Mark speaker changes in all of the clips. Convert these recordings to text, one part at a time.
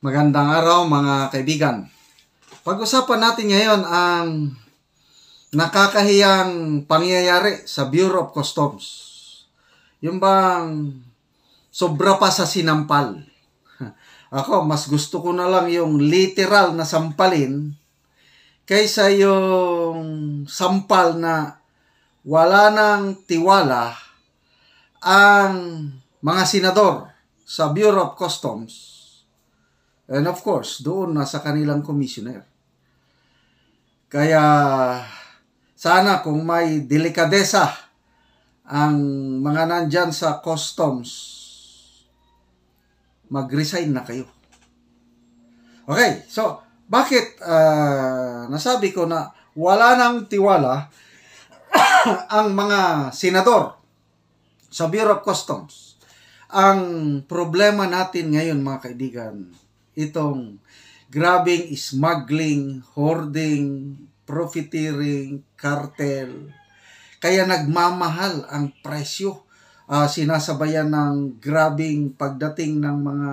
Speaker 1: Magandang araw mga kaibigan. Pag-usapan natin ngayon ang nakakahiyang pangyayari sa Bureau of Customs. Yung bang sobra pa sa sinampal. Ako, mas gusto ko na lang yung literal na sampalin kaysa yung sampal na wala nang tiwala ang mga senador sa Bureau of Customs. And of course, doon na sa kanilang commissioner. Kaya sana kung may delikadesa ang mga nandyan sa customs, mag-resign na kayo. Okay, so bakit nasabi ko na wala nang tiwala ang mga senador sa Bureau of Customs? Ang problema natin ngayon mga kaibigan, itong grabing smuggling, hoarding, profiteering, cartel. Kaya nagmamahal ang presyo. Sinasabayan ng grabing pagdating ng mga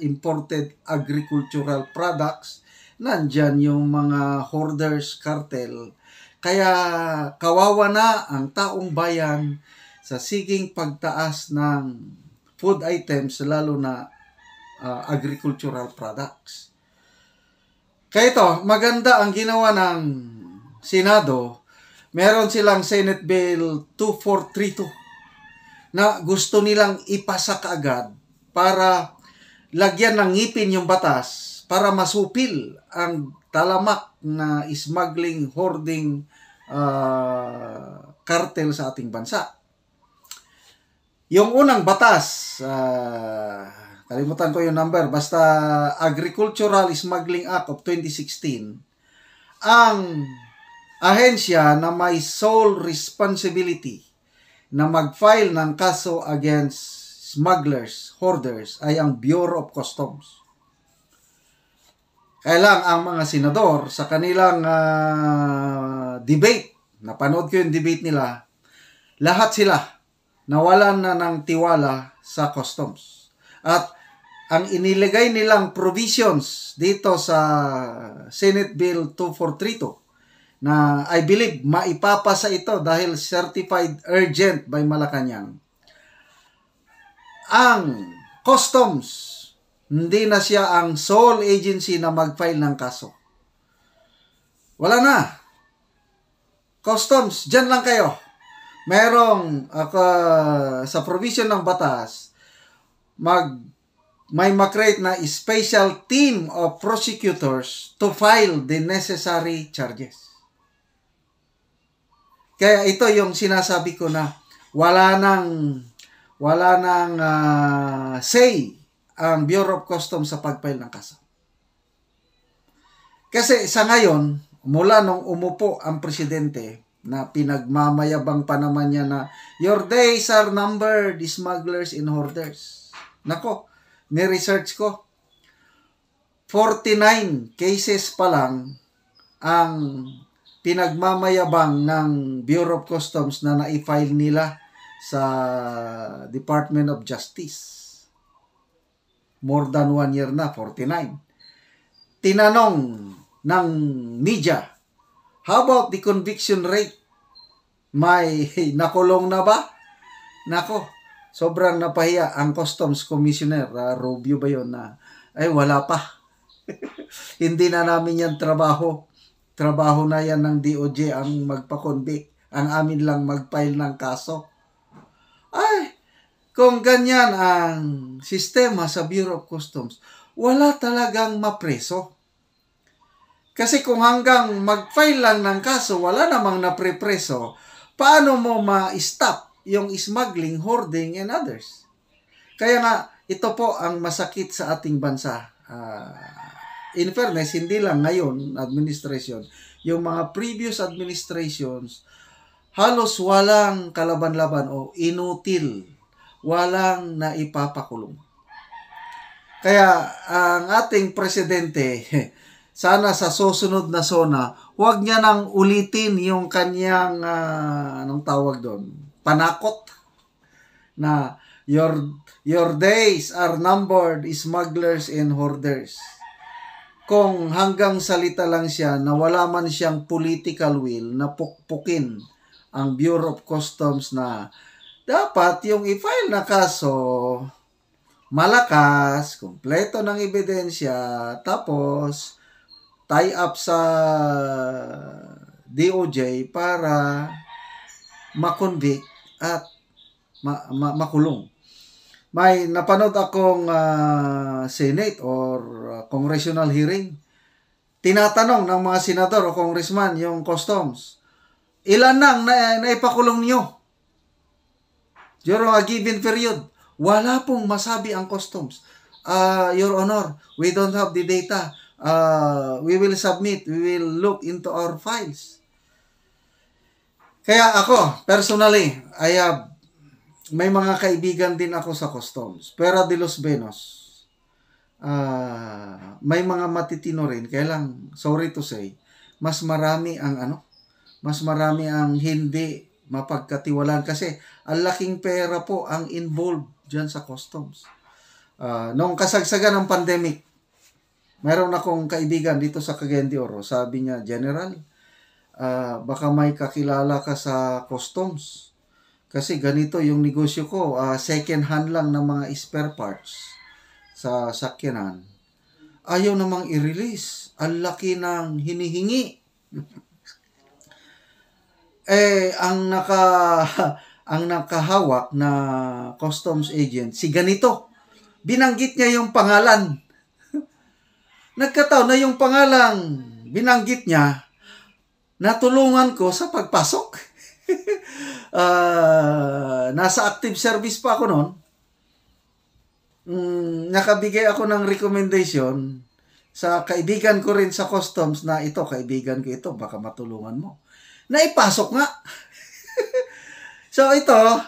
Speaker 1: imported agricultural products. Nandyan yung mga hoarders, cartel. Kaya kawawa na ang taong bayan sa siging pagtaas ng food items, lalo na agricultural products. Kaya ito, maganda ang ginawa ng Senado. Meron silang Senate Bill 2432 na gusto nilang ipasa kaagad para lagyan ng ngipin yung batas para masupil ang talamak na smuggling, hoarding, cartel sa ating bansa. Yung unang batas, kalimutan ko yung number, basta Agricultural Smuggling Act of 2016, ang ahensya na may sole responsibility na mag-file ng kaso against smugglers, hoarders, ay ang Bureau of Customs. Kaya lang ang mga senador sa kanilang debate, napanood ko yung debate nila, lahat sila nawalan na ng tiwala sa customs. At ang inilagay nilang provisions dito sa Senate Bill 2432 na I believe maipapasa ito dahil certified urgent by Malacanang. Ang customs, hindi na siya ang sole agency na mag-file ng kaso. Wala na. Customs, dyan lang kayo. Merong sa provision ng batas, may makreate na special team of prosecutors to file the necessary charges. Kaya ito yung sinasabi ko na wala nang say ang Bureau of Customs sa pag-file ng kaso. Kasi sa ngayon, mula nung umupo ang presidente, na pinagmamayabang pa naman niya na your days are numbered, smugglers and hoarders. Nako, ni-research ko, 49 cases pa lang ang pinagmamayabang ng Bureau of Customs na na-file nila sa Department of Justice. More than 1 year na, 49. Tinanong ng media, how about the conviction rate? May nakulong na ba? Nako, sobrang napahiya ang Customs Commissioner, Rubio ba yun na, ay wala pa. Hindi na namin yan trabaho. Trabaho na yan ng DOJ ang magpa-convict. Ang amin lang mag-file ng kaso. Ay, kung ganyan ang sistema sa Bureau of Customs, wala talagang mapreso. Kasi kung hanggang mag-file lang ng kaso, wala namang naprepreso, paano mo ma-stop yung smuggling, hoarding, and others? Kaya nga, ito po ang masakit sa ating bansa. In fairness, hindi lang ngayon, administration, yung mga previous administrations, halos walang kalaban-laban o inutil, walang naipapakulong. Kaya, ang ating presidente, sana sa susunod na SONA, huwag niya nang ulitin yung kanyang, anong tawag doon, panakot, na Your days are numbered, smugglers and hoarders. Kung hanggang salita lang siya na wala man siyang political will na pukpukin ang Bureau of Customs na dapat yung i-file na kaso malakas, kumpleto ng ebidensya, tapos tie up sa DOJ para makonvict at makulong. May napanood akong Senate or congressional hearing. Tinatanong ng mga senador o congressman yung customs, ilan nang naipakulong niyo during a given period? Wala pong masabi ang customs. Your Honor, we don't have the data. We will submit. We will look into our files. Kaya ako, personally, may mga kaibigan din ako sa customs. Pero de los Benos, may mga matitino rin. Kaya lang, sorry to say, mas marami ang hindi mapagkatiwalaan kasi ang laking pera po ang involved dyan sa customs. Noong kasagsagan ng pandemic, mayroon akong kaibigan dito sa Cagayan de Oro. Sabi niya, General, baka may kakilala ka sa customs. Kasi ganito yung negosyo ko, second hand lang ng mga spare parts sa sakyanan. Ayaw namang i-release. Ang laki ng hinihingi. Ang nakahawak na customs agent, si ganito. Binanggit niya yung pangalan. Nagkataon na yung pangalang binanggit niya, natulungan ko sa pagpasok. Nasa active service pa ako noon. Nakabigay ako ng recommendation sa kaibigan ko rin sa customs na ito, kaibigan ko ito, baka matulungan mo. Naipasok nga. So ito,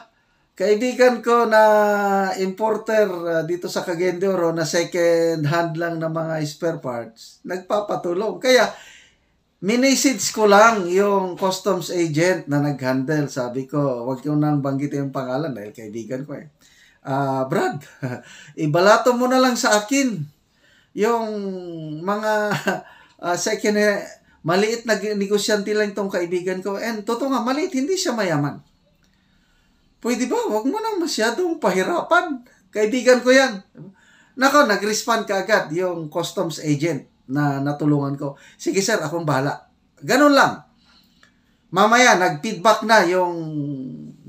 Speaker 1: kaibigan ko na importer dito sa Cagayan de Oro na second hand lang na mga spare parts, nagpapatulong. Kaya minessage ko lang yung customs agent na nag-handle. Sabi ko, wag yung nang banggitin yung pangalan dahil kaibigan ko eh. Brad, ibalato mo na lang sa akin yung mga second maliit na negosyante lang itong kaibigan ko. And totoo nga, maliit, hindi siya mayaman. Pwede ba? Wag mo nang masyadong pahirapan. Kaibigan ko yan. Nako, nag-respond ka agad yung customs agent na natulungan ko. Sige sir, akong bahala. Ganun lang. Mamaya, nag-feedback na yung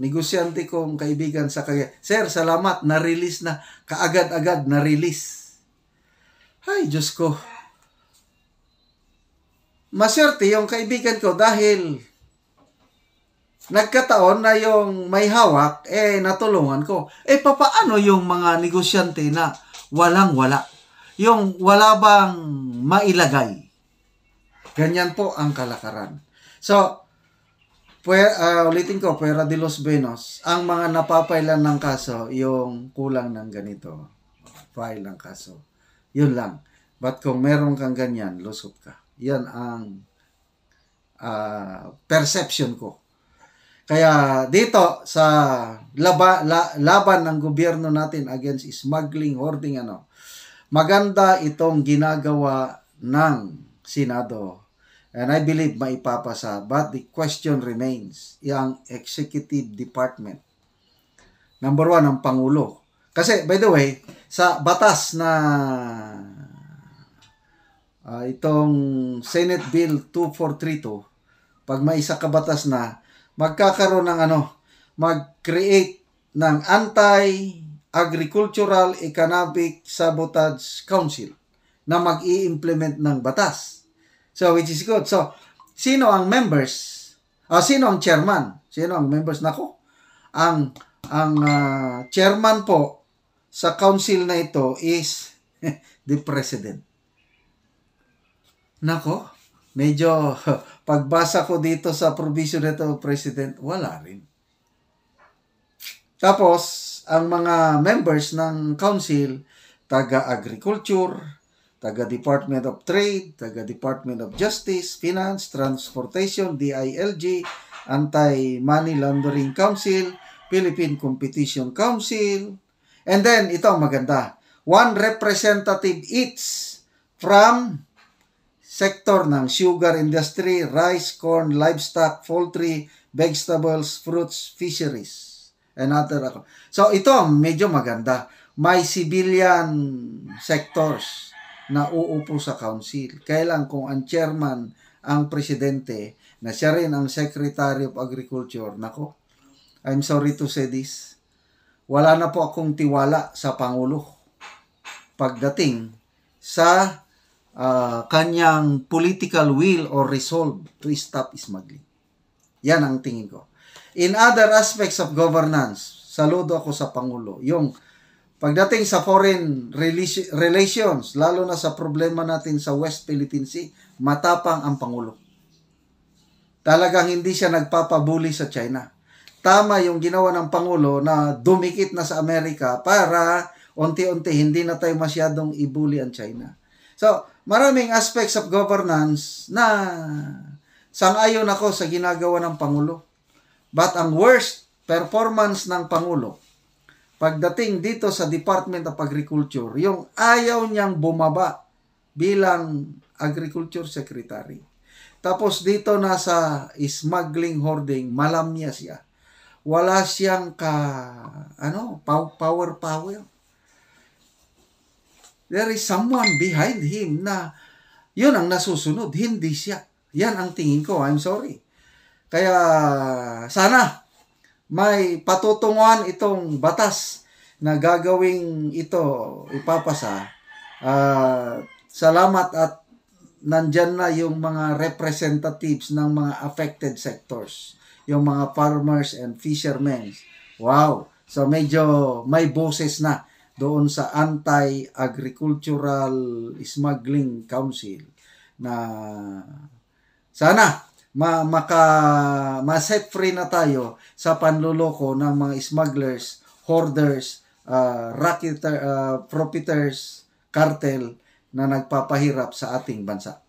Speaker 1: negosyante kong kaibigan sa kanya. Sir, salamat. Na-release na. Kaagad-agad na-release. Ay, Diyos ko. Maswerte yung kaibigan ko dahil nagkataon na yung may hawak, natulungan ko. Papaano yung mga negosyante na walang-wala? Yung wala bang mailagay? Ganyan po ang kalakaran. So, ulitin ko, Puera de los Benos, ang mga napapailan ng kaso, yung kulang ng ganito. File ng kaso. Yun lang. But kung meron kang ganyan, lusot ka. Yan ang perception ko. Kaya dito sa laban ng gobyerno natin against smuggling, hoarding, maganda itong ginagawa ng Senado. And I believe maipapasa. But the question remains, yung executive department. Number 1, ang Pangulo. Kasi, by the way, sa batas na itong Senate Bill 2432, pag may isa kabatas na, magkakaroon ng mag-create ng Anti-Agricultural Economic Sabotage Council na mag-i-implement ng batas. So, which is good. So, sino ang members? Sino ang chairman? Sino ang members? Nako, ang chairman po sa council na ito is the president. Nako, medyo pagbasa ko dito sa provision nito, president, wala rin. Tapos, ang mga members ng council, taga-agriculture, taga-Department of Trade, taga-Department of Justice, Finance, Transportation, DILG, Anti-Money Laundering Council, Philippine Competition Council, And then, ito ang maganda. 1 representative each from sector ng sugar industry, rice, corn, livestock, poultry, vegetables, fruits, fisheries, and other. So, ito medyo maganda. May civilian sectors na uupo sa council. Kailan kung ang chairman ang presidente, na siya rin ang Secretary of Agriculture, nako, I'm sorry to say this, wala na po akong tiwala sa Pangulo pagdating sa kanyang political will or resolve to stop smuggling. Yan ang tingin ko. In other aspects of governance, saludo ako sa Pangulo. Yung pagdating sa foreign relations, lalo na sa problema natin sa West Philippine Sea, matapang ang Pangulo. Talagang hindi siya nagpapabuli sa China. Tama yung ginawa ng Pangulo na dumikit na sa Amerika para unti-unti hindi na tayo masyadong ibuli ang China. So, maraming aspects of governance na sang-ayon ako sa ginagawa ng Pangulo. But ang worst performance ng Pangulo, pagdating dito sa Department of Agriculture, yung ayaw niyang bumaba bilang Agriculture Secretary. Tapos dito nasa smuggling hoarding, malamya siya. Wala siyang power. There is someone behind him na yun ang nasusunod, hindi siya. Yan ang tingin ko, I'm sorry. Kaya sana may patutunguhan itong batas na gagawing ito ipapasa. Salamat at nandyan na yung mga representatives ng mga affected sectors. Yung mga farmers and fishermen. Wow! So medyo may boses na doon sa Anti-Agricultural Smuggling Council na sana ma-set free na tayo sa panluloko ng mga smugglers, hoarders, profiteers, cartel na nagpapahirap sa ating bansa.